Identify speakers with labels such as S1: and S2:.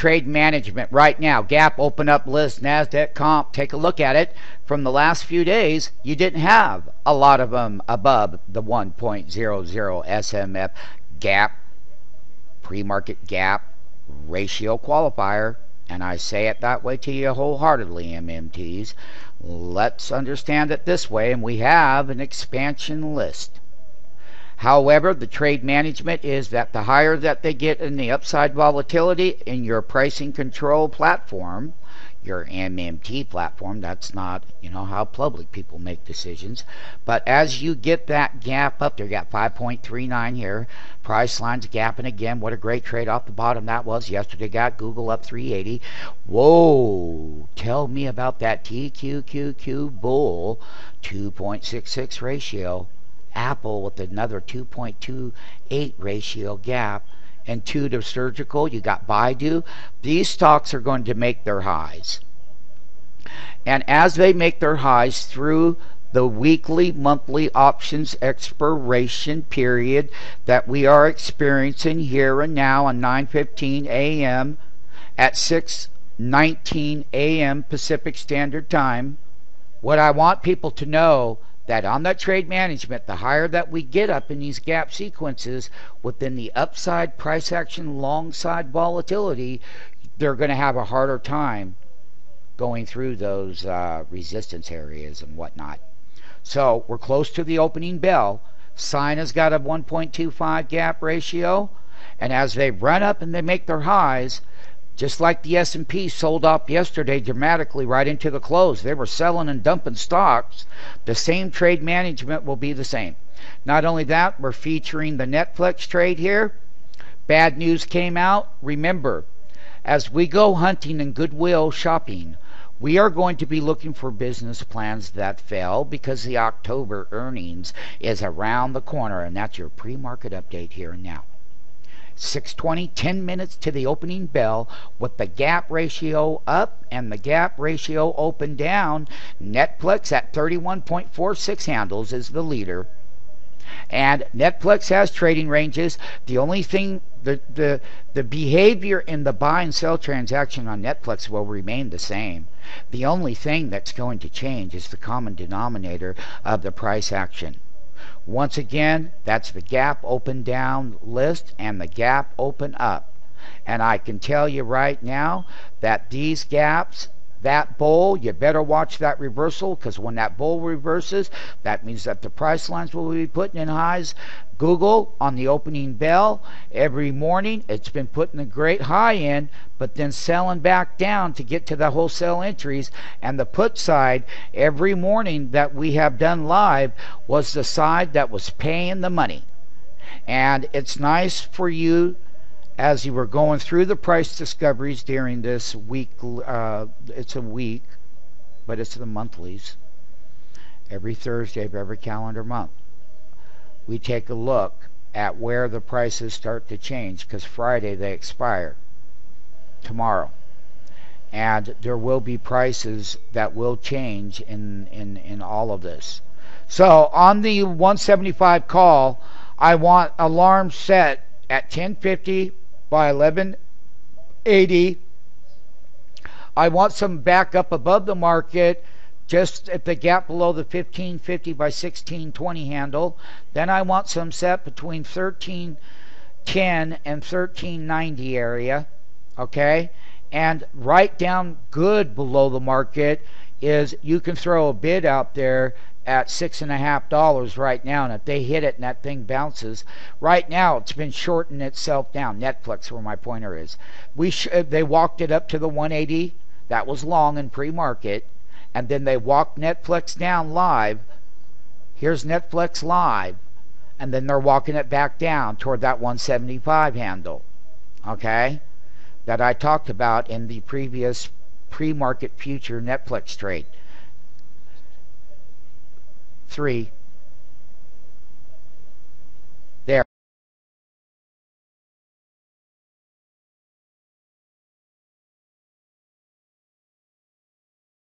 S1: trade management right now. Gap, open up list, Nasdaq comp, take a look at it. From the last few days, you didn't have a lot of them above the 1.00 SMF gap, pre-market gap ratio qualifier. And I say it that way to you wholeheartedly, MMTs. Let's understand it this way, and we have an expansion list. However, the trade management is that the higher that they get in the upside volatility in your pricing control platform, your MMT platform, that's not, how public people make decisions. But as you get that gap up there, you got 5.39 here. Price lines gapping again. What a great trade off the bottom that was. Yesterday got Google up 380. Whoa, tell me about that TQQQ bull 2.66 ratio. Apple with another 2.28 ratio gap. And to the surgical, you got Baidu. These stocks are going to make their highs. And as they make their highs through the weekly, monthly options expiration period that we are experiencing here and now on 9:15 a.m. at 6:19 a.m. Pacific Standard Time, what I want people to know that on that trade management, the higher that we get up in these gap sequences within the upside price action long side volatility, they're going to have a harder time going through those resistance areas and whatnot. So we're close to the opening bell. Sina's got a 1.25 gap ratio, and as they run up and they make their highs, just like the S&P sold off yesterday dramatically right into the close. They were selling and dumping stocks. The same trade management will be the same. Not only that, we're featuring the Netflix trade here. Bad news came out. Remember, as we go hunting and goodwill shopping, we are going to be looking for business plans that fail because the October earnings is around the corner, and that's your pre-market update here and now. 6:20, 10 minutes to the opening bell with the gap ratio up and the gap ratio open down. Netflix at 31.46 handles is the leader. And Netflix has trading ranges. The only thing, the behavior in the buy and sell transaction on Netflix will remain the same. The only thing that's going to change is the common denominator of the price action. Once again, that's the gap open down list and the gap open up. And I can tell you right now that these gaps, that bull, you better watch that reversal, because when that bull reverses, that means that the price lines will be putting in highs. Google on the opening bell every morning, it's been putting a great high in, but then selling back down to get to the wholesale entries. And the put side every morning that we have done live was the side that was paying the money. And it's nice for you, as you were going through the price discoveries during this week, it's a week, but it's the monthlies. Every Thursday of every calendar month, we take a look at where the prices start to change, because Friday they expire tomorrow. And there will be prices that will change in all of this. So on the 175 call, I want alarm set at 1050 by 1180. I want some backup above the market just at the gap below the 1550 by 1620 handle. Then I want some set between 1310 and 1390 area. Okay? And right down good below the market is you can throw a bid out there at $6.50 right now, and if they hit it and that thing bounces, right now it's been shorting itself down. Netflix, where my pointer is, they walked it up to the 180. That was long in pre-market, and then they walked Netflix down live. Here's Netflix live, and then they're walking it back down toward that 175 handle. Okay, that I talked about in the previous pre-market future Netflix trade. 3